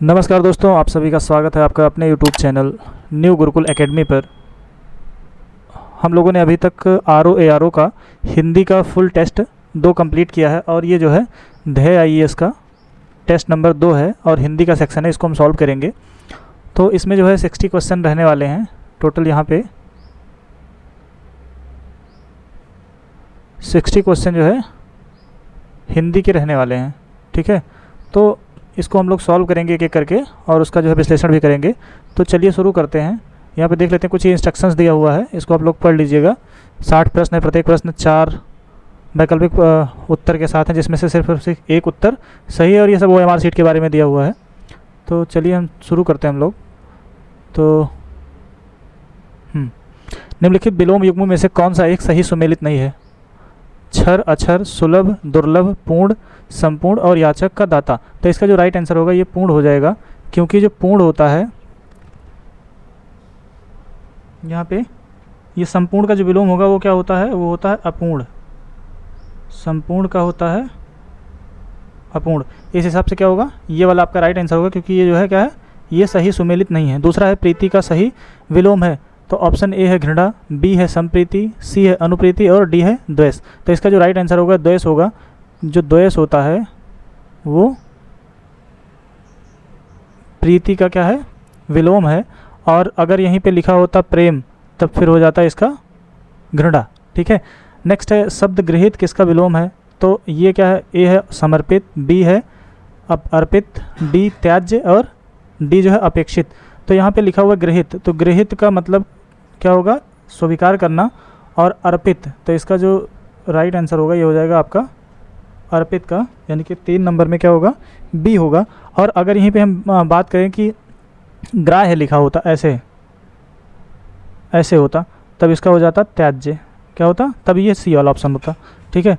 नमस्कार दोस्तों, आप सभी का स्वागत है आपका अपने YouTube channel new Gurukul academy पर। हम लोगों ने अभी तक RO का हिंदी का फुल टेस्ट 2 कंप्लीट किया है और ये जो है ध्येय IAS का टेस्ट नंबर 2 है और हिंदी का सेक्शन है, इसको हम सॉल्व करेंगे। तो इसमें जो है 60 क्वेश्चन रहने वाले हैं टोटल। यहाँ पे 60 क्वेश्चन जो है हिंदी के रहने वाले हैं, ठीक है। तो इसको हम लोग सॉल्व करेंगे एक एक करके और उसका जो है विश्लेषण भी करेंगे। तो चलिए शुरू करते हैं। यहाँ पे देख लेते हैं, कुछ ये इंस्ट्रक्शंस दिया हुआ है, इसको आप लोग पढ़ लीजिएगा। 60 प्रश्न है, प्रत्येक प्रश्न 4 वैकल्पिक उत्तर के साथ हैं, जिसमें से सिर्फ एक उत्तर सही है और ये सब OMR शीट के बारे में दिया हुआ है। तो चलिए हम शुरू करते हैं हम लोग। तो निम्नलिखित विलोम युग्मों में से कौन सा एक सही सुमेलित नहीं है? क्षर, अक्षर, सुलभ, दुर्लभ, पूर्ण, संपूर्ण और याचक का दाता। तो इसका जो राइट आंसर होगा ये पूर्ण हो जाएगा, क्योंकि जो पूर्ण होता है यहाँ पे, ये संपूर्ण का जो विलोम होगा वो क्या होता है? वो होता है अपूर्ण। संपूर्ण का होता है अपूर्ण। इस हिसाब से क्या होगा? ये वाला आपका राइट आंसर होगा, क्योंकि ये जो है क्या है, ये सही सुमेलित नहीं है। दूसरा है प्रीति का सही विलोम है। तो ऑप्शन ए है घृणा, बी है संप्रीति, सी है अनुप्रीति और डी है द्वेष। तो इसका जो राइट आंसर होगा द्वेष होगा। जो द्वेष होता है वो प्रीति का क्या है? विलोम है। और अगर यहीं पे लिखा होता प्रेम तब फिर हो जाता है इसका घृणा, ठीक है। नेक्स्ट है शब्द गृहीत किसका विलोम है? तो ये क्या है? ए है समर्पित, बी है अर्पित, डी त्याज्य और डी जो है अपेक्षित। तो यहाँ पे लिखा हुआ गृहीत, तो गृहीत का मतलब क्या होगा? स्वीकार करना। और अर्पित, तो इसका जो राइट आंसर होगा ये हो जाएगा आपका अर्पित का, यानी कि 3 नंबर में क्या होगा? बी होगा। और अगर यहीं पे हम बात करें कि ग्राह्य लिखा होता, ऐसे होता, तब इसका हो जाता त्याज्य। क्या होता? तब ये सी वाला ऑप्शन होता, ठीक है।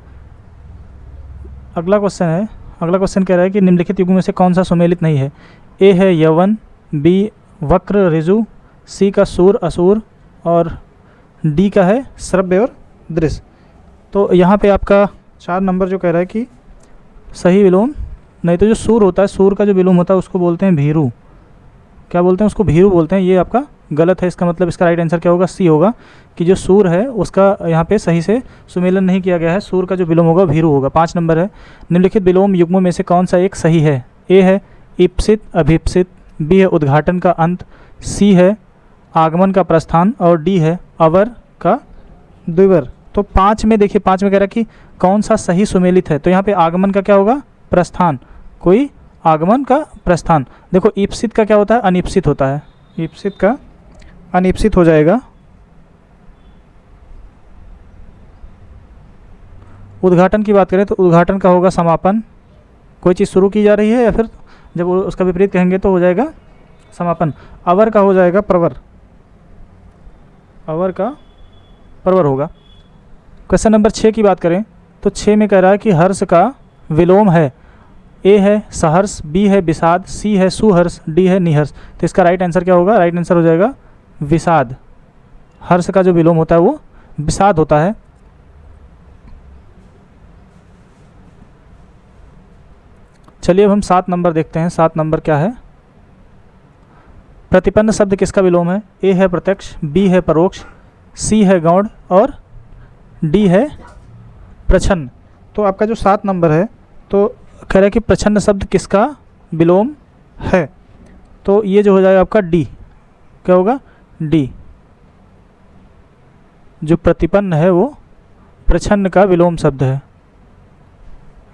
अगला क्वेश्चन कह रहा है कि निम्नलिखित युग्मों में से कौन सा सुमेलित नहीं है? ए है यवन, बी वक्र ऋजु, सी का सूर असुर और डी का है श्रव्य और दृश्य। तो यहाँ पे आपका 4 नंबर जो कह रहा है कि सही विलोम नहीं। तो जो सूर होता है, सूर का जो विलोम होता है उसको बोलते हैं भीरू। क्या बोलते हैं? उसको भीरू बोलते हैं। ये आपका गलत है। इसका मतलब इसका राइट आंसर क्या होगा? सी होगा, कि जो सूर है उसका यहाँ पे सही से सुमेलन नहीं किया गया है। सूर का जो विलोम होगा भीरू होगा। 5 नंबर है, निम्नलिखित विलोम युग्मों में से कौन सा एक सही है? ए है ईप्सित अभीप्सित, बी है उद्घाटन का अंत, सी है आगमन का प्रस्थान और डी है अवर का द्विवर। तो 5 में देखिए, 5 में कह रहा है कि कौन सा सही सुमेलित है? तो यहाँ पे आगमन का क्या होगा? प्रस्थान। कोई आगमन का प्रस्थान। देखो ईप्सित का क्या होता है? अनिप्सित होता है। ईप्सित का अनिप्सित हो जाएगा। उद्घाटन की बात करें तो उद्घाटन का होगा समापन। कोई चीज़ शुरू की जा रही है या फिर जब उसका विपरीत कहेंगे तो हो जाएगा समापन। अवर का हो जाएगा प्रवर। अवर का प्रवर होगा। क्वेश्चन नंबर 6 की बात करें तो 6 में कह रहा है कि हर्ष का विलोम है। ए है सहर्ष, बी है विषाद, सी है सुहर्ष, डी है निहर्ष। तो इसका राइट आंसर क्या होगा? राइट आंसर हो जाएगा विषाद। हर्ष का जो विलोम होता है वो विषाद होता है। चलिए अब हम 7 नंबर देखते हैं। 7 नंबर क्या है? प्रतिपन्न शब्द किसका विलोम है? ए है प्रत्यक्ष, बी है परोक्ष, सी है गौण और डी है प्रच्छन्न। तो आपका जो 7 नंबर है, तो कह रहा है कि प्रच्छन्न शब्द किसका विलोम है? तो ये जो हो जाएगा आपका डी। क्या होगा? डी। जो प्रतिपन्न है वो प्रच्छन्न का विलोम शब्द है।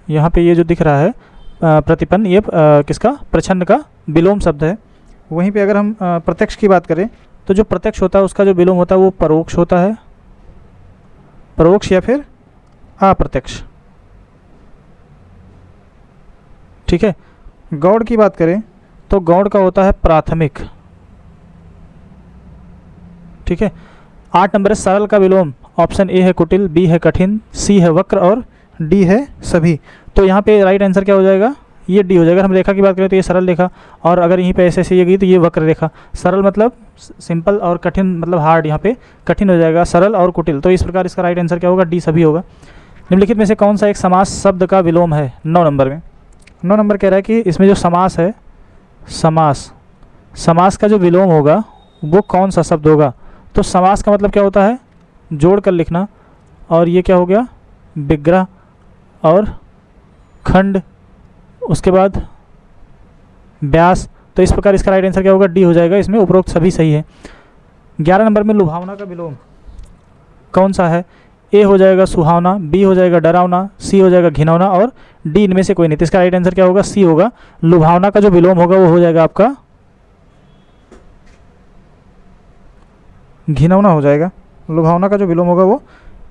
यहाँ पे ये जो दिख रहा है प्रतिपन्न, ये किसका? प्रच्छन्न का विलोम शब्द है। वहीं पे अगर हम प्रत्यक्ष की बात करें तो जो प्रत्यक्ष होता है उसका जो विलोम होता है वो परोक्ष होता है। परोक्ष या फिर अप्रत्यक्ष, ठीक है। गौड़ की बात करें तो गौड़ का होता है प्राथमिक, ठीक है। 8 नंबर है सरल का विलोम। ऑप्शन ए है कुटिल, बी है कठिन, सी है वक्र और डी है सभी। तो यहाँ पे राइट आंसर क्या हो जाएगा? ये डी हो जाएगा। हम रेखा की बात करें तो ये सरल रेखा, और अगर यहीं पे ऐसे ये गई तो ये वक्र रेखा। सरल मतलब सिंपल और कठिन मतलब हार्ड, यहाँ पे कठिन हो जाएगा सरल और कुटिल। तो इस प्रकार इसका राइट आंसर क्या होगा? डी सभी होगा। निम्नलिखित में से कौन सा एक समास शब्द का विलोम है? 9 नंबर में 9 नंबर कह रहा है कि इसमें जो समास है समास, समास का जो विलोम होगा वो कौन सा शब्द होगा? तो समास का मतलब क्या होता है? जोड़ कर लिखना। और ये क्या हो गया? विग्रह और खंड, उसके बाद व्यास। तो इस प्रकार इसका राइट आंसर क्या होगा? डी हो जाएगा। इसमें उपरोक्त सभी सही है। 11 नंबर में लुभावना का विलोम कौन सा है? ए हो जाएगा सुहावना, बी हो जाएगा डरावना, सी हो जाएगा घिनौना और डी इनमें से कोई नहीं। तो इसका राइट आंसर क्या होगा? सी होगा। लुभावना का जो विलोम होगा वो हो जाएगा आपका घिनौना हो जाएगा। लुभावना का जो विलोम होगा वो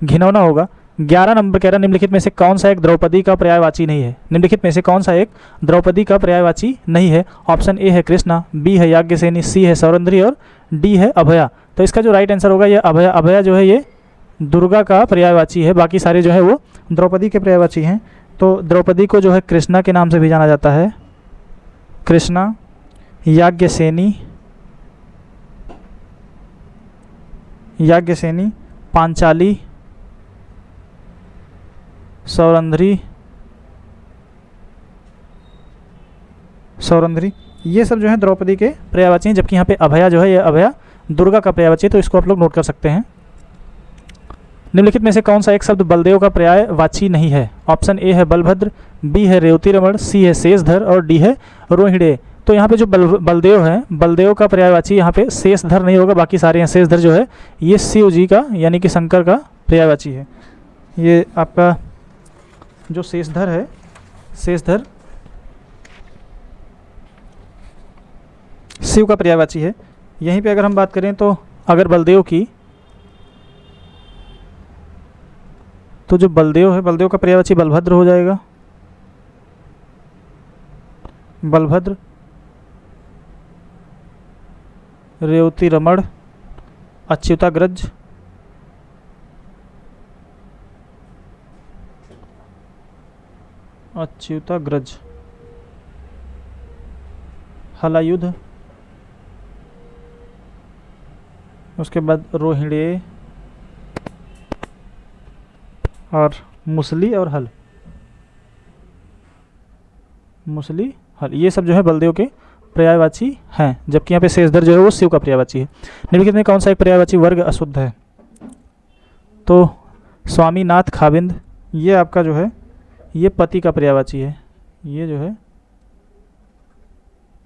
घिनौना होगा। 11 नंबर कह रहा निम्नलिखित में से कौन सा एक द्रौपदी का पर्यायवाची नहीं है? निम्नलिखित में से कौन सा एक द्रौपदी का पर्यायवाची नहीं है? ऑप्शन ए है कृष्णा, बी है याज्ञसेनी, सी है सौरंध्री और डी है अभया। तो इसका जो राइट आंसर होगा ये अभया। अभया जो है ये दुर्गा का पर्यायवाची है, बाकी सारे जो है वो द्रौपदी के पर्यायवाची हैं। तो द्रौपदी को जो है कृष्णा के नाम से भी जाना जाता है। कृष्णा, याज्ञसेनी, याज्ञसेनी, पांचाली, सौरंध्री, सौरंध्री, ये सब जो है द्रौपदी के पर्यायवाची हैं। जबकि यहाँ पे अभया जो है ये अभया दुर्गा का पर्यायवाची है। तो इसको आप लोग नोट कर सकते हैं। निम्नलिखित में से कौन सा एक शब्द बलदेव का पर्यायवाची नहीं है? ऑप्शन ए है बलभद्र, बी है रेवती रमण, सी है शेषधर और डी है रोहिणे। तो यहाँ पे जो बलदेव है, बलदेव का पर्यायवाची यहाँ पे शेषधर नहीं होगा, बाकी सारे हैं। शेषधर जो है ये शिव जी का यानी कि शंकर का पर्यायवाची है। ये आपका जो शेषधर है, शेषधर शिव का पर्यायवाची है। यहीं पे अगर हम बात करें तो अगर बलदेव की, तो जो बलदेव है, बलदेव का पर्यायवाची बलभद्र हो जाएगा। बलभद्र, रेवती रमण, अच्युताग्रज, अच्युताग्रज, हलायुध, उसके बाद रोहिणे और मुसली और हल, मुसली हल, ये सब जो है बलदेव के पर्यायवाची हैं। जबकि यहाँ पे शेषधर जो है वो शिव का पर्यायवाची है। निम्नलिखित में कौन सा एक पर्यायवाची वर्ग अशुद्ध है? तो स्वामीनाथ खाविंद, ये आपका जो है ये पति का पर्यायवाची है। ये जो है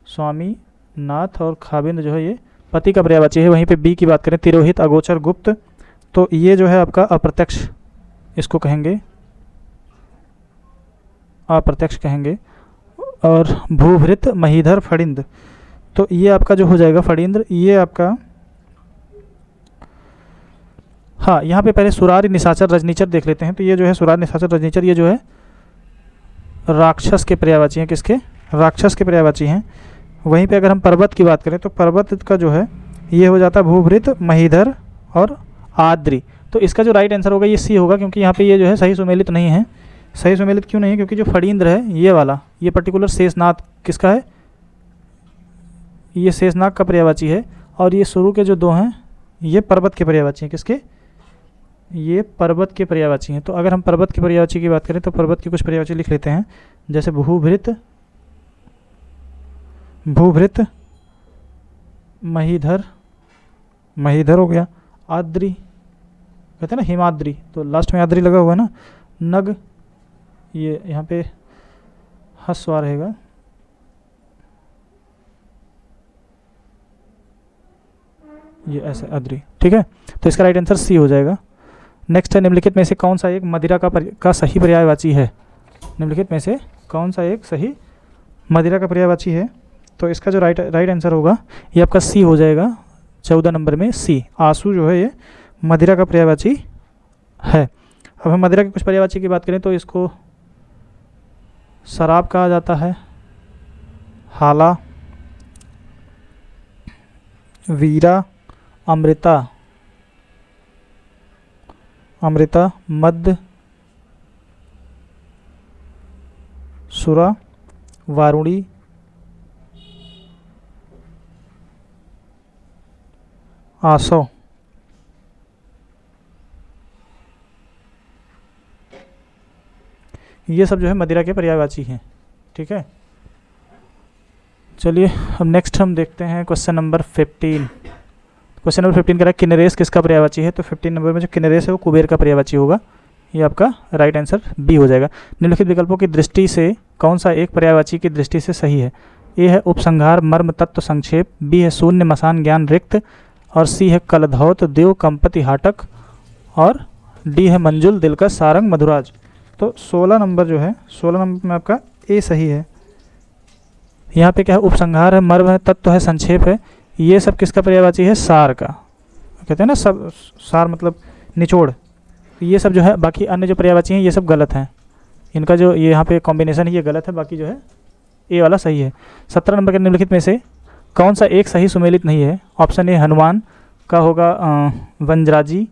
स्वामीनाथ और खाविंद जो है ये पति का पर्यायवाची है। वहीं पे बी की बात करें, तिरोहित, अगोचर, गुप्त, तो ये जो है आपका अप्रत्यक्ष, इसको कहेंगे अप्रत्यक्ष कहेंगे। और भूभृत, महीधर, फड़िंद, तो ये आपका जो हो जाएगा फड़िंद्र, ये आपका, हाँ यहाँ पे पहले सुरार, निशाचर, रजनीचर देख लेते हैं। तो ये जो है सुरार, निशाचर, रजनीचर, ये जो है राक्षस के पर्यायवाची हैं। किसके? राक्षस के पर्यायवाची हैं। वहीं पे अगर हम पर्वत की बात करें तो पर्वत का जो है ये हो जाता है भूभृत, महीधर और आद्री। तो इसका जो राइट आंसर होगा ये सी होगा, क्योंकि यहाँ पे ये जो है सही सुमेलित नहीं है। सही सुमेलित क्यों नहीं है? क्योंकि जो फड़ींद्र है ये वाला, ये पर्टिकुलर शेषनाग किसका है? ये शेषनाग का पर्यायवाची है। और ये शुरू के जो दो हैं ये पर्वत के पर्यायवाची हैं। किसके? ये पर्वत के पर्यायवाची हैं। तो अगर हम पर्वत के पर्यायवाची की बात करें तो पर्वत की कुछ पर्यायवाची लिख लेते हैं, जैसे भूभृत, भूभृत, महीधर, महीधर हो गया, आद्री, कहते हैं ना हिमाद्री, तो लास्ट में आद्री लगा हुआ है ना, नग, ये यहाँ पे हस्वा रहेगा, ये ऐसे आद्री। ठीक है, तो इसका राइट आंसर सी हो जाएगा। नेक्स्ट है, निम्नलिखित में से कौन सा एक मदिरा का सही पर्यायवाची है? निम्नलिखित में से कौन सा एक सही मदिरा का पर्यायवाची है? तो इसका जो राइट आंसर होगा ये आपका सी हो जाएगा। 14 नंबर में सी, आंसू जो है ये मदिरा का पर्यायवाची है। अब हम मदिरा के कुछ पर्यायवाची की बात करें तो इसको शराब कहा जाता है, हाला, वीरा, अमृता, अमृता, मद, सुरा, वारुणी, आसव। ये सब जो है मदिरा के पर्यायवाची हैं। ठीक है, चलिए अब नेक्स्ट हम देखते हैं क्वेश्चन नंबर 15। क्वेश्चन नंबर 15 कह रहा है किन्नरेस किसका पर्यायवाची है। तो 15 नंबर में जो किन्नरेस है वो कुबेर का पर्यायवाची होगा। ये आपका राइट आंसर बी हो जाएगा। निम्नलिखित विकल्पों की दृष्टि से कौन सा एक पर्यायवाची की दृष्टि से सही है। ए है उपसंहार मर्म तत्व संक्षेप, बी है शून्य मसान ज्ञान रिक्त, और सी है कलधौत देव कंपति हाटक, और डी है मंजुल दिलकश सारंग मधुराज। तो 16 नंबर जो है 16 नंबर में आपका ए सही है। यहाँ पे क्या है, उपसंहार है, मर्म है, तत्व है, संक्षेप है, ये सब किसका पर्यायवाची है, सार का। कहते हैं ना सब सार मतलब निचोड़, ये सब जो है बाकी अन्य जो पर्यायवाची हैं ये सब गलत हैं। इनका जो ये यहाँ पे कॉम्बिनेशन है ये गलत है, बाकी जो है ए वाला सही है। 17 नंबर के निम्नलिखित में से कौन सा एक सही सुमेलित नहीं है। ऑप्शन ए हनुमान का होगा वनराजी,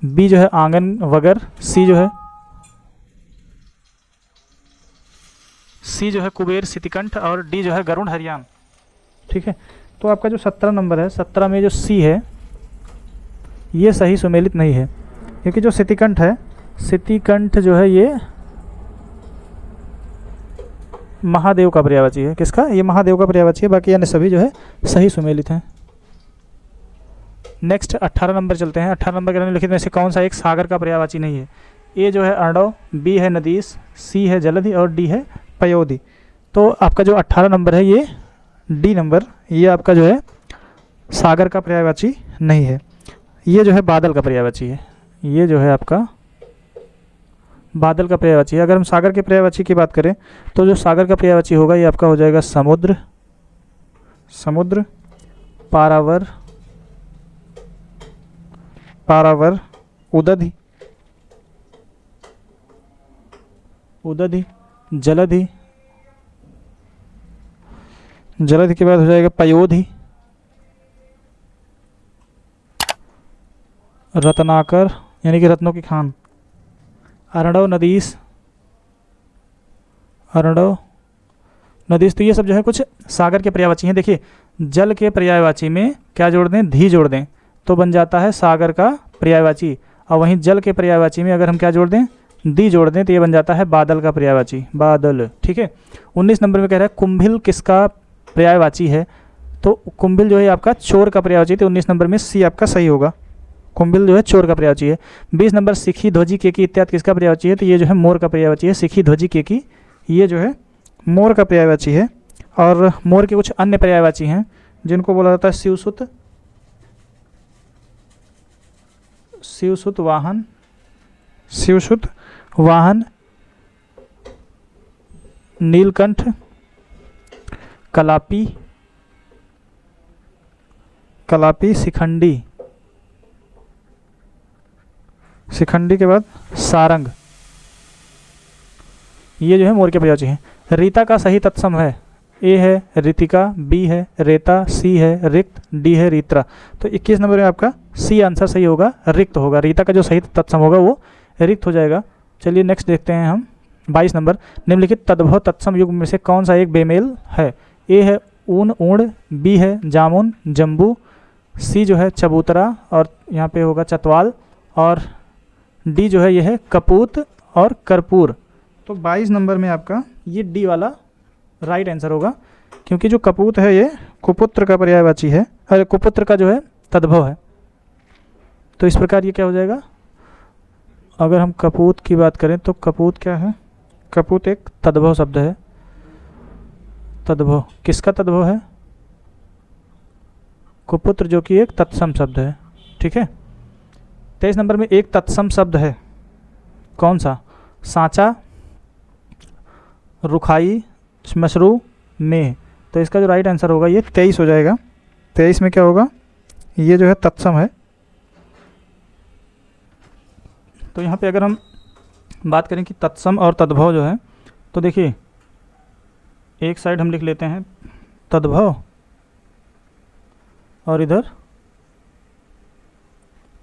बी जो है आंगन वगर, सी जो है कुबेर सितिकंठ, और डी जो है गरुड़ हरियाण। ठीक है, तो आपका जो 17 नंबर है 17 में जो सी है ये सही सुमेलित नहीं है, क्योंकि जो सितिकंठ है, सितिकंठ जो है ये महादेव का पर्यायवाची है। किसका, ये महादेव का पर्यायवाची है, बाकी अन्य सभी जो है सही सुमेलित हैं। नेक्स्ट 18 नंबर चलते हैं। 18 नंबर के निम्नलिखित में से कौन सा एक सागर का पर्यायवाची नहीं है। ए जो है अर्णव, बी है नदीस, सी है जलधि, और डी है पयोधि। तो आपका जो 18 नंबर है ये डी नंबर, ये आपका जो है सागर का पर्यायवाची नहीं है, ये जो है बादल का पर्यायवाची है। ये जो है आपका बादल का पर्यायवाची है। अगर हम सागर के पर्यायवाची की बात करें तो जो सागर का पर्यायवाची होगा ये आपका हो जाएगा समुद्र, समुद्र, पारावर, पारावर, उदधि, उदधि, जलधि, जलधि के बाद हो जाएगा पयोधि, रत्नाकर यानी कि रत्नों की खान, अर्णव नदीस, अर्णव नदीस। तो ये सब जो है कुछ सागर के पर्यायवाची हैं। देखिए जल के पर्यायवाची में क्या जोड़ दें, धी जोड़ दें तो बन जाता है सागर का पर्यायवाची, और वहीं जल के पर्यायवाची में अगर हम क्या जोड़ दें, दी जोड़ दें तो ये बन जाता है बादल का पर्यायवाची, बादल। ठीक है, 19 नंबर में कह रहा है कुंभिल किसका पर्यायवाची है। तो कुंभिल जो है आपका चोर का पर्यायवाची, तो 19 नंबर में सी आपका सही होगा, कुंभिल जो है चोर का पर्यायवाची है। 20 नंबर सिखी ध्वजी केकी इत्यादि किसका पर्यायवाची है। तो ये जो है मोर का पर्यायवाची है, सिखी ध्वजी केकी ये जो है मोर का पर्यायवाची है। और मोर के कुछ अन्य पर्यायवाची हैं जिनको बोला जाता है शिवसुत, शिवसुत वाहन, शिवसुत वाहन, नीलकंठ, कलापी, कलापी, शिखंडी, शिखंडी के बाद सारंग, ये जो है मोर के पर्यायवाची हैं। रीता का सही तत्सम है। ए है ऋतिका, बी है रेता, सी है रिक्त, डी है रीत्रा। तो 21 नंबर में आपका सी आंसर सही होगा, रिक्त होगा। रीता का जो सही तत्सम होगा वो रिक्त हो जाएगा। चलिए नेक्स्ट देखते हैं हम 22 नंबर। निम्नलिखित तद्भव तत्सम युग में से कौन सा एक बेमेल है। ए है ऊन ऊण, बी है जामुन जम्बू, सी जो है चबूतरा और यहाँ पे होगा चतवाल, और डी जो है ये है कपूत और कर्पूर। तो 22 नंबर में आपका ये डी वाला राइट आंसर होगा, क्योंकि जो कपूत है ये कुपुत्र का पर्यायवाची है, अरे कुपुत्र का जो है तद्भव है। तो इस प्रकार ये क्या हो जाएगा, अगर हम कपूत की बात करें तो कपूत क्या है, कपूत एक तद्भव शब्द है। तद्भव किसका तद्भव है, कुपुत्र जो कि एक तत्सम शब्द है। ठीक है, 23 नंबर में एक तत्सम शब्द है, कौन सा, सांचा, रुखाई, मशरू, में। तो इसका जो राइट आंसर होगा ये 23 हो जाएगा। 23 में क्या होगा, ये जो है तत्सम है। तो यहाँ पे अगर हम बात करें कि तत्सम और तद्भव जो है, तो देखिए एक साइड हम लिख लेते हैं तद्भव और इधर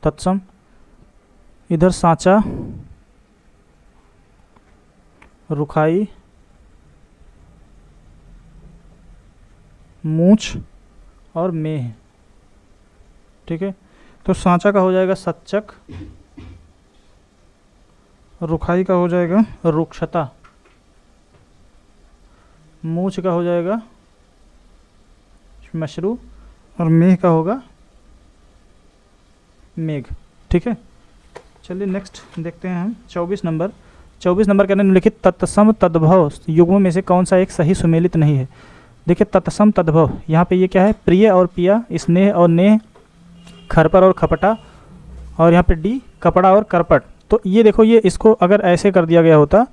तत्सम, इधर सांचा, रुखाई, मूछ और मेह। ठीक है, तो सांचा का हो जाएगा सच्चक, रुखाई का हो जाएगा रुक्षता, मूछ का हो जाएगा मशरू, और मेघ का होगा मेघ। ठीक है, चलिए नेक्स्ट देखते हैं हम 24 नंबर। 24 नंबर के अंदर निम्नलिखित तत्सम तद्भव युग्मों में से कौन सा एक सही सुमेलित नहीं है। देखिए तत्सम तद्भव, यहाँ पे ये क्या है, प्रिय और पिया, स्नेह और नेह, खरपर और खपटा, और यहाँ पे डी कपड़ा और करपट। तो ये देखो, ये इसको अगर ऐसे कर दिया गया होता,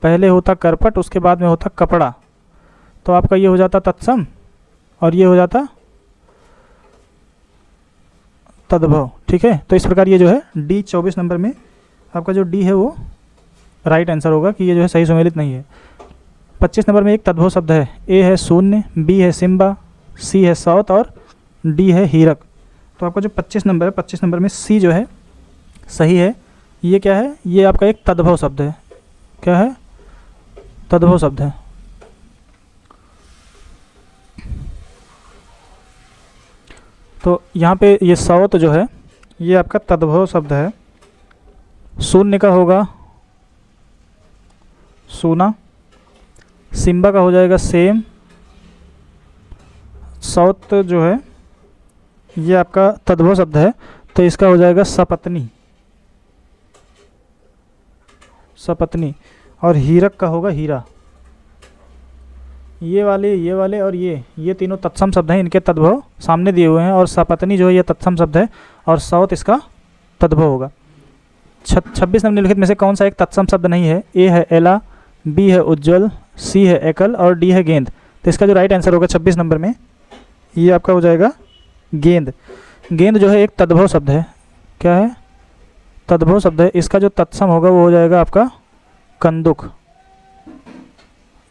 पहले होता करपट उसके बाद में होता कपड़ा, तो आपका ये हो जाता तत्सम और ये हो जाता तद्भव। ठीक है, तो इस प्रकार ये जो है डी 24 नंबर में आपका जो डी है वो राइट आंसर होगा कि ये जो है सही सुमेलित नहीं है। 25 नंबर में एक तद्भव शब्द है, ए है शून्य, बी है सिम्बा, सी है सौत और डी है हीरक। तो आपका जो 25 नंबर है, 25 नंबर में सी जो है सही है। ये क्या है, ये आपका एक तद्भव शब्द है। क्या है, तद्भव शब्द है। तो यहाँ पे ये सौत जो है ये आपका तद्भव शब्द है। शून्य का होगा सूना, सिम्बा का हो जाएगा सेम, सौत जो है ये आपका तद्भव शब्द है, तो इसका हो जाएगा सपत्नी, सपत्नी, और हीरक का होगा हीरा। ये वाले और ये तीनों तत्सम शब्द हैं, इनके तद्भव सामने दिए हुए हैं, और सपत्नी जो है ये तत्सम शब्द है और सौत इसका तद्भव होगा। 26 निम्नलिखित में से कौन सा एक तत्सम शब्द नहीं है। ए है एला, बी है उज्ज्वल, सी है एकल और डी है गेंद। तो इसका जो राइट आंसर होगा 26 नंबर में ये आपका हो जाएगा गेंद। गेंद जो है एक तद्भव शब्द है। क्या है, तद्भव शब्द है। इसका जो तत्सम होगा वो हो जाएगा आपका कंदुक।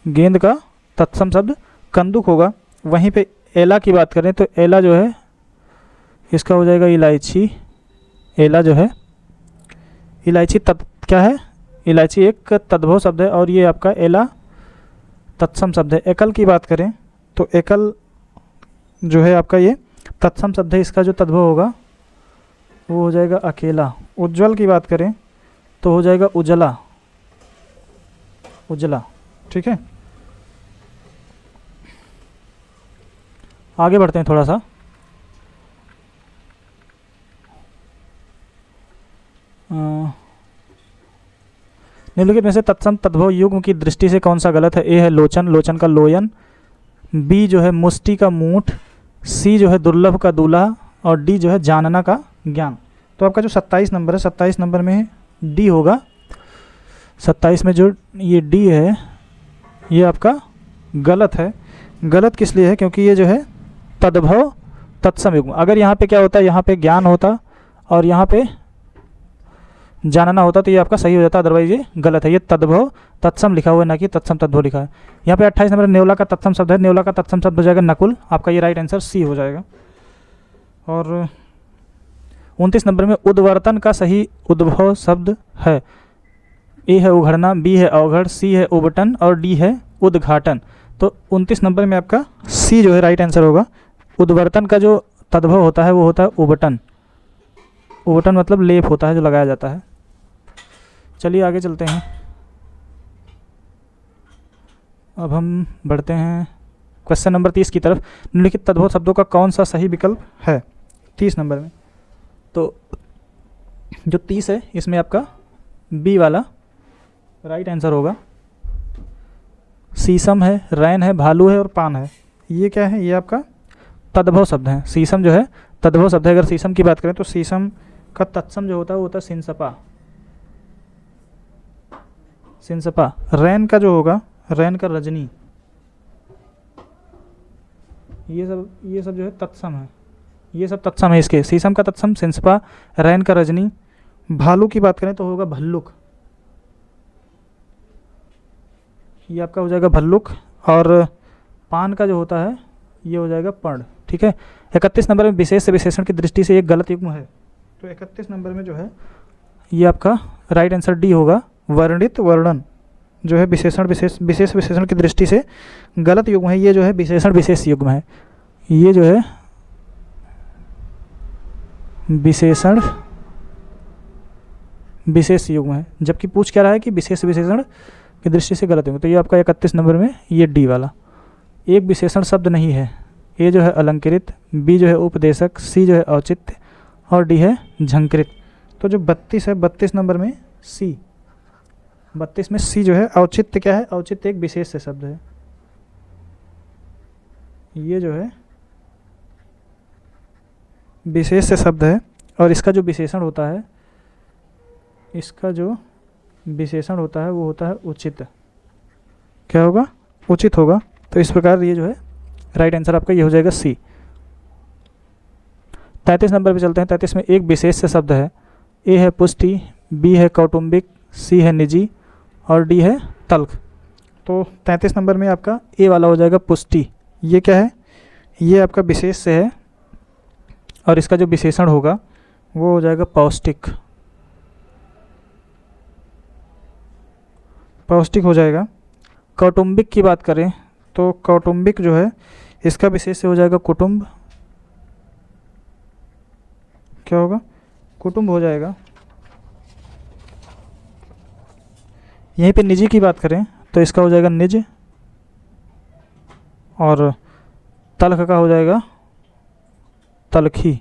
गेंद का तत्सम शब्द कंदुक होगा। वहीं पे एला की बात करें तो एला जो है इसका हो जाएगा इलायची। एला जो है इलायची क्या है, इलायची एक तद्भव शब्द है और ये आपका एला तत्सम शब्द है। एकल की बात करें तो एकल जो है आपका ये तत्सम शब्द है, इसका जो तद्भव होगा वो हो जाएगा अकेला। उज्ज्वल की बात करें तो हो जाएगा उजला, उजला। ठीक है, आगे बढ़ते हैं थोड़ा सा। निम्नलिखित में से तत्सम तद्भव युग्म की दृष्टि से कौन सा गलत है। ए है लोचन, लोचन का लोयन, बी जो है मुष्टि का मूठ, सी जो है दुर्लभ का दूल्हा और डी जो है जानना का ज्ञान। तो आपका जो 27 नंबर है, 27 नंबर में डी होगा। 27 में जो ये डी है ये आपका गलत है। गलत किस लिए है, क्योंकि ये जो है तद्भव तत्सम युग्म। अगर यहाँ पे क्या होता है, यहाँ पे ज्ञान होता और यहाँ पे जानना होता तो ये आपका सही हो जाता, अदरवाइज ये गलत है। ये तद्भव तत्सम लिखा हुआ है, ना कि तत्सम तद्भव लिखा है। यहाँ पे 28 नंबर नेवला का तत्सम शब्द है। नेवला का तत्सम शब्द हो जाएगा नकुल। आपका ये राइट आंसर सी हो जाएगा। और 29 नंबर में उद्वर्तन का सही उद्भव शब्द है। ए है उघड़ना, बी है अवघड़, सी है उबटन और डी है उद्घाटन। तो 29 नंबर में आपका सी जो है राइट आंसर होगा। उद्वर्तन का जो तद्भव होता है वो होता है उबटन। उबटन मतलब लेप होता है जो लगाया जाता है। चलिए आगे चलते हैं। अब हम बढ़ते हैं क्वेश्चन नंबर 30 की तरफ। निम्नलिखित तद्भव शब्दों का कौन सा सही विकल्प है 30 नंबर में। तो जो 30 है इसमें आपका बी वाला राइट आंसर होगा। शीशम है, रैन है, भालू है और पान है। ये क्या है, ये आपका तद्भव शब्द है। शीशम जो है तद्भव शब्द है। अगर शीशम की बात करें तो शीशम का तत्सम जो होता है वो होता है सिनसपा, सिनसपा। रैन का जो होगा, रैन का रजनी। ये सब जो है तत्सम है, ये सब तत्सम है इसके। शीशम का तत्सम सिनसपा, रैन का रजनी। भालू की बात करें तो होगा भल्लुक, ये आपका हो जाएगा भल्लुक। और पान का जो होता है ये हो जाएगा पर्ण। ठीक है, 31 नंबर में विशेष से विशेषण की दृष्टि से एक गलत युग्म है। तो 31 नंबर में जो है ये आपका राइट आंसर डी होगा। वर्णित वर्णन जो है विशेषण विशेष विशेषण की दृष्टि से गलत युग्म है। ये जो है विशेषण विशेष युग्म है। ये जो है विशेषण विशेष युग्म है, जबकि पूछ क्या रहा है कि विशेष विशेषण की दृष्टि से गलत युग्म। तो ये आपका 31 नंबर में ये डी वाला एक विशेषण शब्द नहीं है। ए जो है अलंकृत, बी जो है उपदेशक, सी जो है औचित्य और डी है झंकृत। तो जो 32 है, 32 नंबर में सी, 32 में सी जो है औचित्य क्या है? औचित्य एक विशेष से शब्द है। ये जो है विशेष से शब्द है और इसका जो विशेषण होता है, इसका जो विशेषण होता है वो होता है उचित। क्या होगा? उचित होगा। तो इस प्रकार ये जो है राइट आंसर आपका ये हो जाएगा सी। 33 नंबर पे चलते हैं। 33 में एक विशेष से शब्द है। ए है पुष्टि, बी है कौटुंबिक, सी है निजी और डी है तल्ख। तो 33 नंबर में आपका ए वाला हो जाएगा पुष्टि। ये क्या है? ये आपका विशेष से है और इसका जो विशेषण होगा वो हो जाएगा पौष्टिक। पौष्टिक हो जाएगा। कौटुंबिक की बात करें तो कौटुंबिक जो है इसका विशेष से हो जाएगा कुटुंब। क्या होगा? कुटुंब हो जाएगा। यहीं पे निजी की बात करें तो इसका हो जाएगा निज और तल्ख का हो जाएगा तलखी।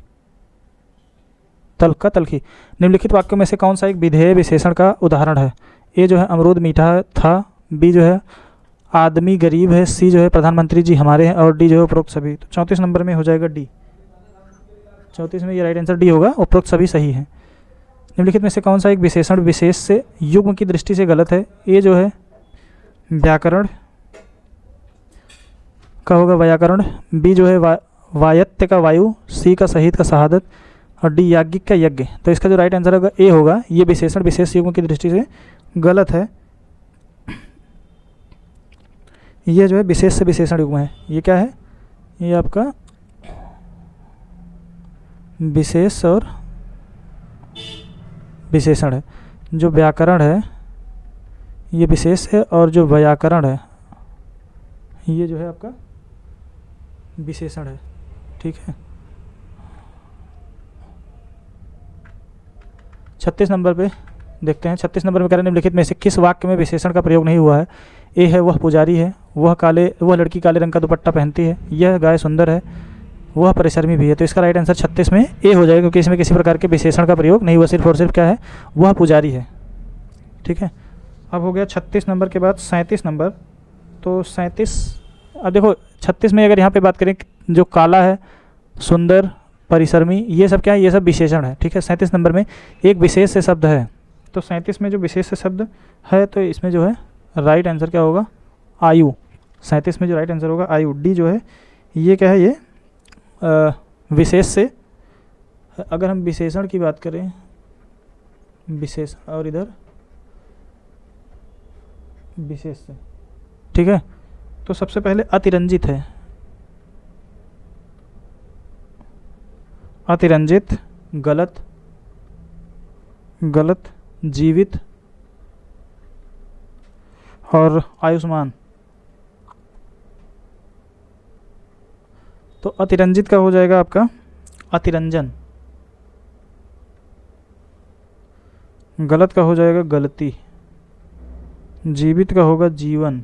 तल्ख का तलखी। निम्नलिखित वाक्यों में से कौन सा एक विधेय विशेषण का उदाहरण है? ए जो है अमरूद मीठा था, बी जो है आदमी गरीब है, सी जो है प्रधानमंत्री जी हमारे हैं और डी जो है उपरोक्त सभी। तो 34 नंबर में हो जाएगा डी। 34 में ये राइट आंसर डी होगा, उपरोक्त सभी सही है। निम्नलिखित में से कौन सा एक विशेषण विशेष से युग्म की दृष्टि से गलत है? ए जो है व्याकरण का होगा व्याकरण, बी जो है वायत्य का वायु, सी का शहीद का शहादत और डी याज्ञिक का यज्ञ। तो इसका जो राइट आंसर होगा ए होगा। ये विशेषण विशेष युग्म की दृष्टि से गलत है। ये जो है विशेष से विशेषण युग्म है। ये क्या है? ये आपका विशेष और विशेषण है। जो व्याकरण है ये विशेष है और जो व्याकरण है ये जो है आपका विशेषण है। ठीक है। 36 नंबर पे देखते हैं। 36 नंबर में कह रहे हैं निम्नलिखित में से किस वाक्य में विशेषण का प्रयोग नहीं हुआ है? ए है वह पुजारी है, वह लड़की काले रंग का दुपट्टा पहनती है, यह गाय सुंदर है, वह परिश्रमी भी है। तो इसका राइट आंसर 36 में ए हो जाएगा क्योंकि इसमें किसी प्रकार के विशेषण का प्रयोग नहीं हुआ, सिर्फ और सिर्फ क्या है? वह पुजारी है। ठीक है। अब हो गया 36 नंबर के बाद 37 नंबर। तो 37, अब देखो 36 में अगर यहाँ पे बात करें जो काला है, सुंदर, परिश्रमी, ये सब क्या है? ये सब विशेषण है। ठीक है। 37 नंबर में एक विशेष से शब्द है। तो 37 में जो विशेष से शब्द है तो इसमें जो है राइट आंसर क्या होगा? आयु। 37 में जो राइट आंसर होगा आयु। डी जो है ये क्या है? ये विशेष से। अगर हम विशेषण की बात करें, विशेष और इधर विशेष से। ठीक है। तो सबसे पहले अतिरंजित है। अतिरंजित, गलत, गलत, जीवित और आयुष्मान। तो अतिरंजित का हो जाएगा आपका अतिरंजन, गलत का हो जाएगा गलती, जीवित का होगा जीवन,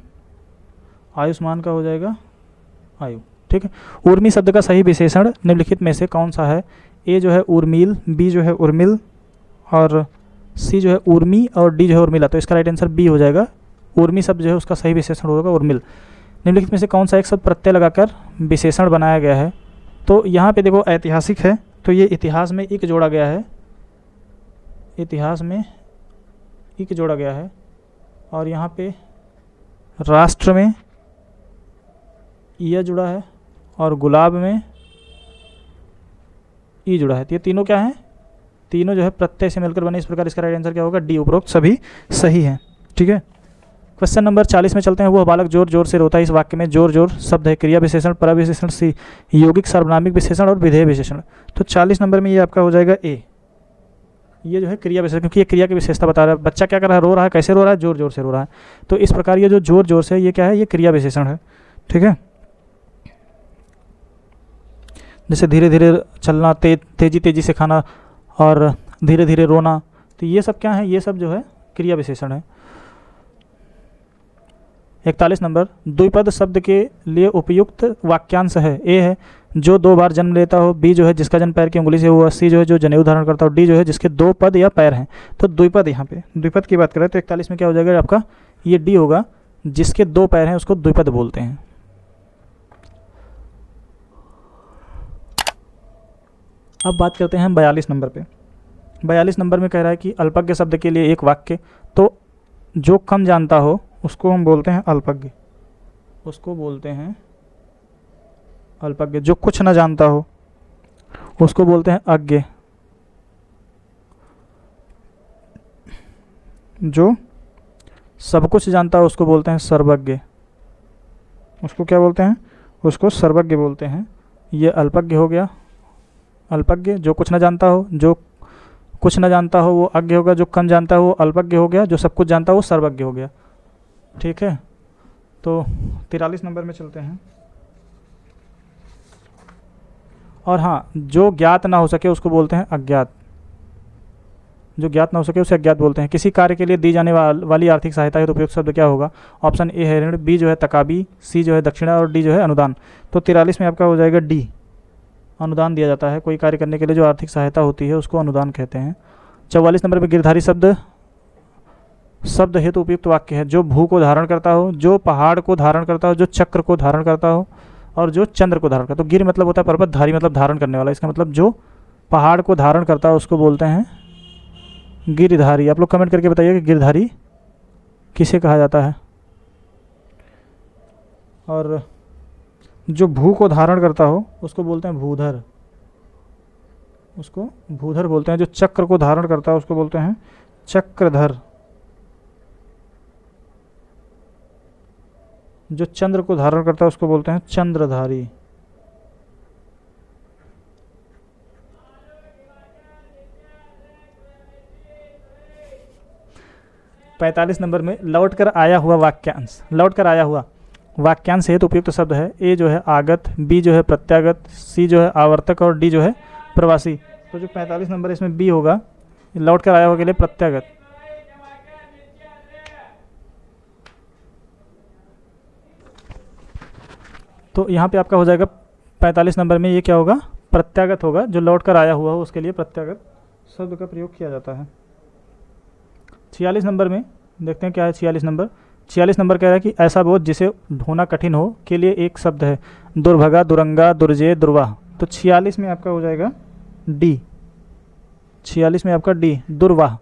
आयुष्मान का हो जाएगा आयु। ठीक है। उर्मी शब्द का सही विशेषण निम्नलिखित में से कौन सा है? ए जो है उर्मिल, बी जो है उर्मिल और सी जो है उर्मी और डी जो है उर्मिला। तो इसका राइट आंसर बी हो जाएगा। उर्मी शब्द जो है उसका सही विशेषण होगा उर्मिल। निम्नलिखित में से कौन सा एक शब्द प्रत्यय लगाकर विशेषण बनाया गया है? तो यहाँ पे देखो ऐतिहासिक है तो ये इतिहास में इक जोड़ा गया है, इतिहास में इक जोड़ा गया है। और यहाँ पे राष्ट्र में यह जुड़ा है और गुलाब में ई जुड़ा है। तो ये तीनों क्या हैं? तीनों जो है प्रत्यय से मिलकर बने। इस प्रकार इसका राइट आंसर क्या होगा? डी। उपरोक्त सभी सही हैं। ठीक है। क्वेश्चन नंबर 40 में चलते हैं। वह बालक जोर जोर से रोता है। इस वाक्य में जोर जोर शब्द है क्रिया विशेषण, प्रविशेषण, सी यौगिक सार्वनामिक विशेषण और विधेय विशेषण। तो 40 नंबर में ये आपका हो जाएगा ए। ये जो है क्रिया विशेषण, क्योंकि ये क्रिया की विशेषता बता रहा है। बच्चा क्या कर रहा है? रो रहा है। कैसे रो रहा है? जोर जोर से रो रहा है। तो इस प्रकार ये जो जोर जोर से ये क्या है? ये क्रिया विशेषण है। ठीक है। जैसे धीरे धीरे चलना, तेजी तेजी से खाना और धीरे धीरे रोना, तो ये सब क्या है? ये सब जो है क्रिया विशेषण है। 41 नंबर, द्विपद शब्द के लिए उपयुक्त वाक्यांश है। ए है जो 2 बार जन्म लेता हो, बी जो है जिसका जन्म पैर की उंगली से हुआ, सी जो है जो जनेऊ धारण करता हो, डी जो है जिसके 2 पद या पैर हैं। तो द्विपद, यहाँ पे द्विपद की बात करें तो 41 में क्या हो जाएगा आपका, ये डी होगा, जिसके 2 पैर हैं उसको द्विपद बोलते हैं। अब बात करते हैं 42 नंबर पे। 42 नंबर में कह रहा है कि अल्पज्ञ शब्द के लिए एक वाक्य, तो जो कम जानता हो उसको हम बोलते हैं अल्पज्ञ, उसको बोलते हैं अल्पज्ञ। जो कुछ न जानता हो उसको बोलते हैं अज्ञ। जो सब कुछ जानता हो उसको बोलते हैं सर्वज्ञ। उसको क्या बोलते हैं, उसको सर्वज्ञ बोलते हैं। ये अल्पज्ञ हो गया, अल्पज्ञ। जो कुछ न जानता हो, जो कुछ न जानता हो वो अज्ञ होगा, जो कम जानता हो वो अल्पज्ञ हो गया, जो सब कुछ जानता हो वो सर्वज्ञ हो गया। ठीक है, तो 43 नंबर में चलते हैं। और हाँ, जो ज्ञात ना हो सके उसको बोलते हैं अज्ञात। जो ज्ञात ना हो सके उसे अज्ञात बोलते हैं। किसी कार्य के लिए दी जाने वाली आर्थिक सहायता है तो उपयुक्त शब्द क्या होगा? ऑप्शन ए है ऋण, बी जो है तकाबी, सी जो है दक्षिणा और डी जो है अनुदान। तो 43 में आपका हो जाएगा डी, अनुदान दिया जाता है। कोई कार्य करने के लिए जो आर्थिक सहायता होती है उसको अनुदान कहते हैं। 44 नंबर पर गिरधारी शब्द हेतु उपयुक्त वाक्य है। जो भू को धारण करता हो, जो पहाड़ को धारण करता हो, जो चक्र को धारण करता हो और जो चंद्र को धारण करता हो। गिर मतलब होता है पर्वत, धारी मतलब धारण करने वाला। इसका मतलब जो पहाड़ को धारण करता है उसको बोलते हैं गिरधारी। आप लोग कमेंट करके बताइए कि गिरधारी किसे कहा जाता है। और जो भू को धारण करता हो उसको बोलते हैं भूधर, उसको भूधर बोलते हैं। जो चक्र को धारण करता है उसको बोलते हैं चक्रधर। जो चंद्र को धारण करता है उसको बोलते हैं चंद्रधारी। पैंतालीस नंबर में लौट कर आया हुआ वाक्यांश। लौट कर आया हुआ वाक्यांश हेतु उपयुक्त शब्द है। ए जो है आगत, बी जो है प्रत्यागत, सी जो है आवर्तक और डी जो है प्रवासी। तो जो 45 नंबर इसमें बी होगा, लौट कर आया हुआ के लिए प्रत्यागत। तो यहाँ पे आपका हो जाएगा 45 नंबर में ये क्या होगा, प्रत्यागत होगा। जो लौट कर आया हुआ हो उसके लिए प्रत्यागत शब्द का प्रयोग किया जाता है। 46 नंबर में देखते हैं क्या है। 46 नंबर कह रहा है कि ऐसा बोझ जिसे ढोना कठिन हो के लिए एक शब्द है। दुर्भगा, दुरंगा, दुर्जय, दुर्वाह। तो 46 में आपका हो जाएगा डी। 46 में आपका डी, दुर्वाह।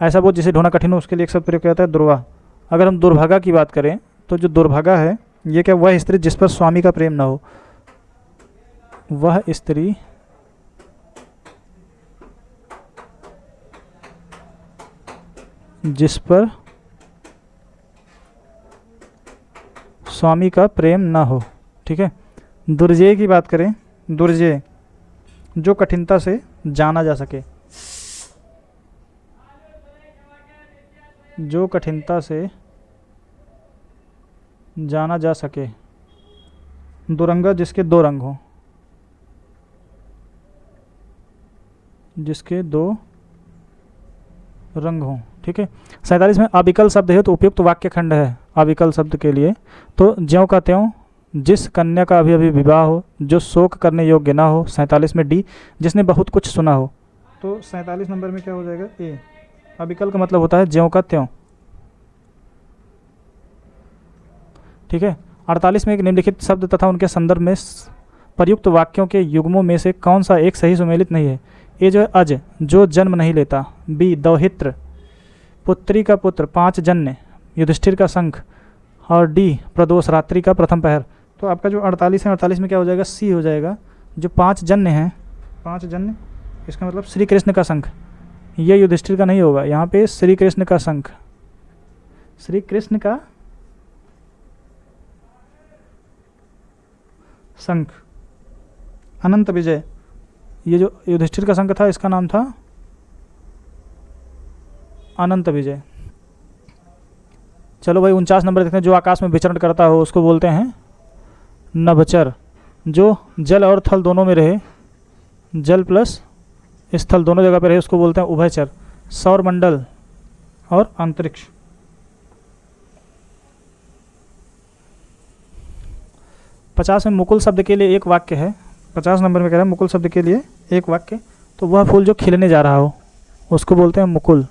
ऐसा बोझ जिसे ढोना कठिन हो उसके लिए एक शब्द प्रयोग किया जाता है दुर्वाह। अगर हम दुर्भगा की बात करें तो जो दुर्भगा है ये क्या, वह स्त्री जिस पर स्वामी का प्रेम ना हो। वह स्त्री जिस पर स्वामी का प्रेम ना हो। ठीक है। दुर्जय की बात करें, दुर्जय जो कठिनता से जाना जा सके, जो कठिनता से जाना जा सके। दुरंगा जिसके 2 रंग हो, जिसके 2 रंग हो। ठीक है। 47 में अविकल शब्द है तो उपयुक्त वाक्य खंड है अविकल शब्द के लिए। तो ज्यों का त्यों, जिस कन्या का अभी अभी विवाह हो, जो शोक करने योग्य ना हो। 47 में डी, जिसने बहुत कुछ सुना हो। तो 47 नंबर में क्या हो जाएगा, ए। अविकल का मतलब होता है ज्यों का त्यों। ठीक है। 48 में एक निम्नलिखित शब्द तथा उनके संदर्भ में प्रयुक्त वाक्यों के युग्मों में से कौन सा एक सही सुमेलित नहीं है? ए जो है अज, जो जन्म नहीं लेता। बी दौहित्र, पुत्री का पुत्र, 5 जन्य, युधिष्ठिर का शंख। और डी प्रदोष, रात्रि का प्रथम पहर। तो आपका जो 48 है, 48 में क्या हो जाएगा, सी हो जाएगा। जो 5 जन्य हैं, 5 जन्य, इसका मतलब श्री कृष्ण का शंख। ये युधिष्ठिर का नहीं होगा, यहाँ पे श्री कृष्ण का शंख, श्री कृष्ण का शंख। अनंत विजय, ये जो युधिष्ठिर का शंख था इसका नाम था अनंत विजय। चलो भाई 49 नंबर देखते हैं। जो आकाश में विचरण करता हो उसको बोलते हैं नभचर। जो जल और थल दोनों में रहे, जल प्लस स्थल दोनों जगह पर रहे, उसको बोलते हैं उभयचर। सौरमंडल और अंतरिक्ष। 50 में मुकुल शब्द के लिए एक वाक्य है, 50 नंबर में कह रहा है मुकुल शब्द के लिए एक वाक्य, तो वह फूल जो खिलने जा रहा हो उसको बोलते हैं मुकुल।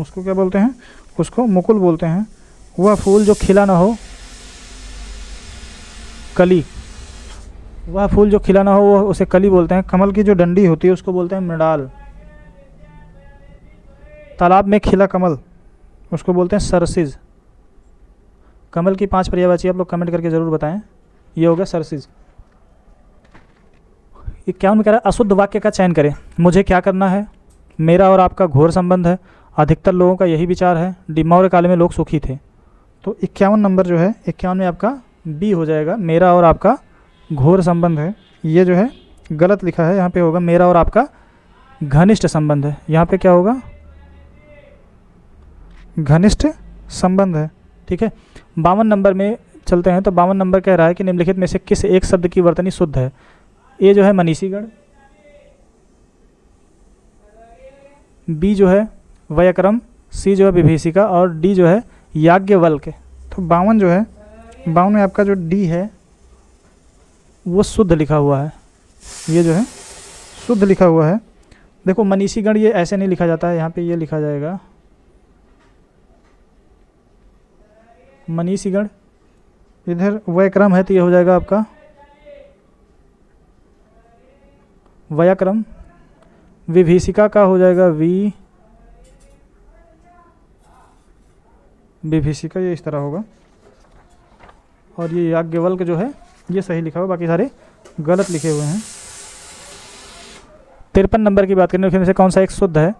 उसको क्या बोलते हैं? उसको मुकुल बोलते हैं। वह फूल जो खिला ना हो, कली। वह फूल जो खिला ना हो वो उसे कली बोलते हैं। कमल की जो डंडी होती है उसको बोलते हैं मृणाल। तालाब में खिला कमल उसको बोलते हैं सरसिज। कमल की 5 पर्यायवाची आप लोग कमेंट करके ज़रूर बताएं। ये हो गया सरसिज। 51 में कह रहा है अशुद्ध वाक्य का चयन करें। मुझे क्या करना है, मेरा और आपका घोर संबंध है, अधिकतर लोगों का यही विचार है, मौर्य काल में लोग सुखी थे। तो 51 नंबर जो है 51 में आपका बी हो जाएगा, मेरा और आपका घोर संबंध है। ये जो है गलत लिखा है, यहाँ पे होगा मेरा और आपका घनिष्ठ संबंध है। यहाँ पे क्या होगा? घनिष्ठ संबंध है। ठीक है, 52 नंबर में चलते हैं। तो 52 नंबर कह रहा है कि निम्नलिखित में से किस एक शब्द की वर्तनी शुद्ध है। ए जो है मनीषीगण, बी जो है व्याकरण, सी जो है विभीषिका और डी जो है याज्ञवल्क्य। तो 52 जो है 52 में आपका जो डी है वो शुद्ध लिखा हुआ है। ये जो है शुद्ध लिखा हुआ है। देखो मनीषीगण ये ऐसे नहीं लिखा जाता है, यहाँ पे ये लिखा जाएगा मनीषीगण। इधर व्याकरण है तो ये हो जाएगा आपका व्याकरण। विभीषिका का हो जाएगा विभीषिका, ये इस तरह होगा। और ये याज्ञवल्क्य जो है ये सही लिखा हुआ, बाकी सारे गलत लिखे हुए हैं। 53 नंबर की बात करें तो से कौन सा एक शुद्ध है?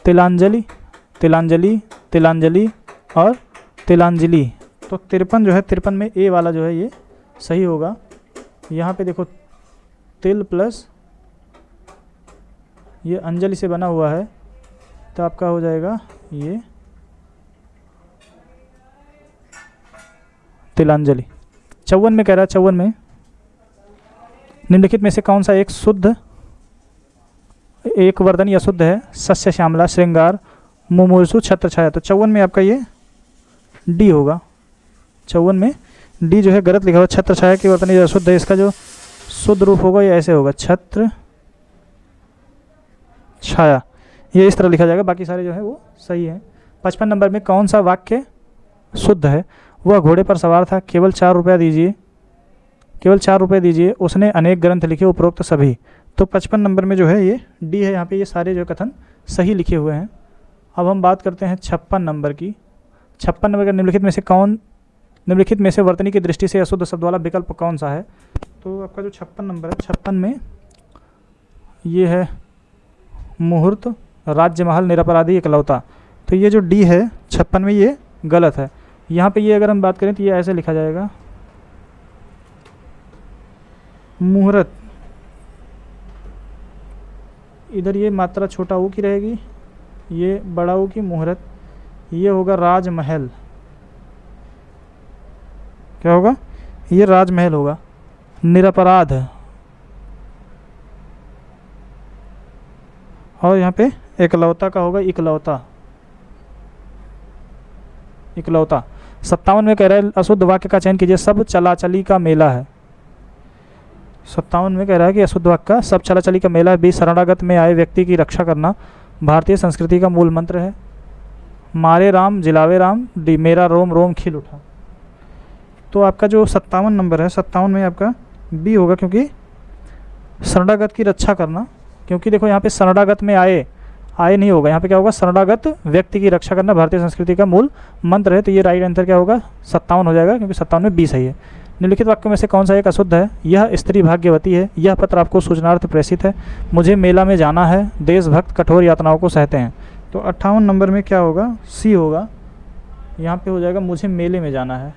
तिलांजलि, तिलांजलि, तिलांजलि और तिलांजलि। तो 53 जो है 53 में ए वाला जो है ये सही होगा। यहाँ पे देखो तिल प्लस ये अंजलि से बना हुआ है, तो आपका हो जाएगा ये तिलांजलि। 54 में कह रहा है 54 में निम्नलिखित में से कौन सा एक शुद्ध एक वर्तनी अशुद्ध है? सस्य श्यामला, श्रृंगार, मुमूर्षु, छत्र छाया। तो 54 में आपका ये डी होगा। 54 में डी जो है गलत लिखा हुआ। छत्र छाया की वर्तनी जो अशुद्ध है, इसका जो शुद्ध रूप होगा ये ऐसे होगा छत्र छाया, ये इस तरह लिखा जाएगा। बाकी सारे जो है वो सही है। 55 नंबर में कौन सा वाक्य शुद्ध है? वह घोड़े पर सवार था, केवल 4 रुपया दीजिए, केवल 4 रुपये दीजिए, उसने अनेक ग्रंथ लिखे, उपरोक्त सभी। तो 55 नंबर में जो है ये डी है। यहाँ पे ये सारे जो कथन सही लिखे हुए हैं। अब हम बात करते हैं 56 नंबर की। 56 नंबर का निम्नलिखित में से वर्तनी की दृष्टि से अशुद्ध शब्द वाला विकल्प कौन सा है? तो आपका जो 56 नंबर है 56 में ये है मुहूर्त, राज्य महल, निरपराधी, एकलौता। तो ये जो डी है 56 में ये गलत है। यहाँ पे ये अगर हम बात करें तो ये ऐसे लिखा जाएगा मुहूर्त, इधर ये मात्रा छोटा ऊ की रहेगी, ये बड़ा ऊ की मुहूर्त। ये होगा राजमहल। क्या होगा? ये राजमहल होगा। निरपराध और यहाँ पे एकलौता का होगा इकलौता, इकलौता। 57 में कह रहा है अशुद्ध वाक्य का चयन कीजिए। सब चलाचली का मेला है। 57 में कह रहा है कि अशुद्ध वाक्य का सब चलाचली का मेला है। बी शरणागत में आए व्यक्ति की रक्षा करना भारतीय संस्कृति का मूल मंत्र है। मारे राम जिलावे राम, डी मेरा रोम रोम खिल उठा। तो आपका जो 57 नंबर है 57 में आपका बी होगा, क्योंकि शरणागत की रक्षा करना। क्योंकि देखो यहाँ पे शरणागत में आए नहीं होगा, यहाँ पे क्या होगा? शरणागत व्यक्ति की रक्षा करना भारतीय संस्कृति का मूल मंत्र है। तो ये राइट आंसर क्या होगा? 57 हो जाएगा, क्योंकि 57 में बी सही है। निम्नलिखित वाक्यों में से कौन सा एक अशुद्ध है? यह स्त्री भाग्यवती है, यह पत्र आपको सूचनार्थ प्रेषित है, मुझे मेला में जाना है, देशभक्त कठोर यातनाओं को सहते हैं। तो 58 नंबर में क्या होगा? सी होगा। यहाँ पे हो जाएगा मुझे मेले में जाना है।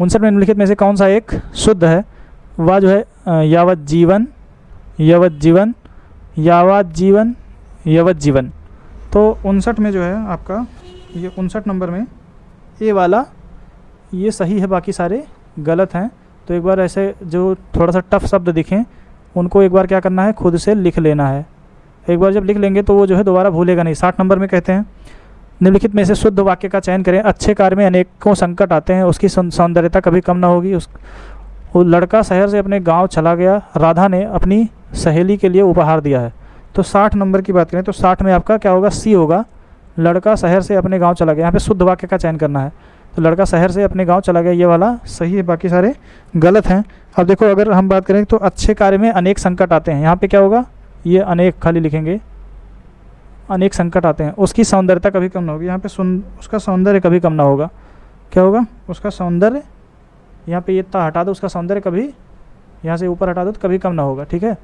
उनसठ में निम्नलिखित में से कौन सा एक शुद्ध है? वह जो है यावत जीवन, यावत जीवन, यावत जीवन, यावत जीवन। तो 59 में जो है आपका ये 59 नंबर में ए वाला ये सही है, बाकी सारे गलत हैं। तो एक बार ऐसे जो थोड़ा सा टफ शब्द दिखें उनको एक बार क्या करना है? खुद से लिख लेना है। एक बार जब लिख लेंगे तो वो जो है दोबारा भूलेगा नहीं। 60 नंबर में कहते हैं निम्नलिखित में से शुद्ध वाक्य का चयन करें। अच्छे कार्य में अनेकों संकट आते हैं, उसकी सौंदर्यता कभी कम ना होगी। वो लड़का शहर से अपने गांव चला गया, राधा ने अपनी सहेली के लिए उपहार दिया है। तो 60 नंबर की बात करें तो 60 में आपका क्या होगा, सी होगा, लड़का शहर से अपने गांव चला गया। यहाँ पे शुद्ध वाक्य का चयन करना है। तो लड़का शहर से अपने गांव चला गया, ये वाला सही है, बाकी सारे गलत हैं। अब देखो अगर हम बात करें तो अच्छे कार्य में अनेक संकट आते हैं, यहाँ पे क्या होगा, ये अनेक खाली लिखेंगे, अनेक संकट आते हैं, उसकी सौंदर्यता कभी कम ना होगी। यहाँ पे उसका सौंदर्य कभी कम ना होगा, क्या होगा, उसका सौंदर्य, यहाँ पे ये ता हटा दो, उसका सौंदर्य कभी यहाँ से ऊपर हटा दो तो कभी कम ना होगा। ठीक है।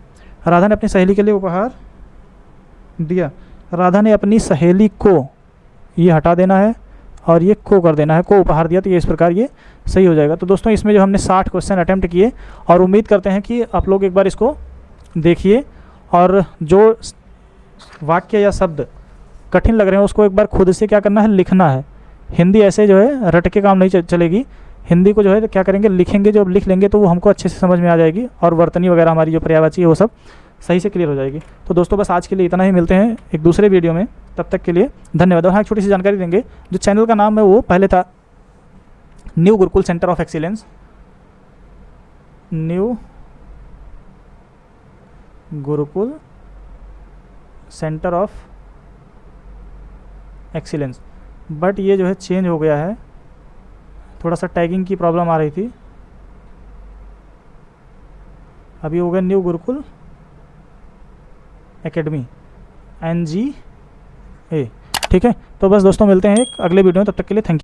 राधा ने अपनी सहेली के लिए उपहार दिया, राधा ने अपनी सहेली को, ये हटा देना है और ये को कर देना है, को उपहार दिया, तो ये इस प्रकार ये सही हो जाएगा। तो दोस्तों इसमें जो हमने 60 क्वेश्चन अटैम्प्ट किए और उम्मीद करते हैं कि आप लोग एक बार इसको देखिए और जो वाक्य या शब्द कठिन लग रहे हैं उसको एक बार खुद से क्या करना है, लिखना है। हिंदी ऐसे जो है रट के काम नहीं चलेगी, हिंदी को जो है क्या करेंगे, लिखेंगे, जो लिख लेंगे तो वो हमको अच्छे से समझ में आ जाएगी और वर्तनी वगैरह हमारी जो पर्यायवाची है वो सब सही से क्लियर हो जाएगी। तो दोस्तों बस आज के लिए इतना ही, मिलते हैं एक दूसरे वीडियो में, तब तक के लिए धन्यवाद। और हाँ, एक छोटी सी जानकारी देंगे, जो चैनल का नाम है वो पहले था new Gurukul centre of excellence, new Gurukul centre of excellence, but ये जो है चेंज हो गया है, थोड़ा सा टैगिंग की प्रॉब्लम आ रही थी, अभी हो गया न्यू गुरुकुल एकेडमी, NGA। ठीक है। तो बस दोस्तों मिलते हैं एक अगले वीडियो में, तब तक के लिए थैंक यू।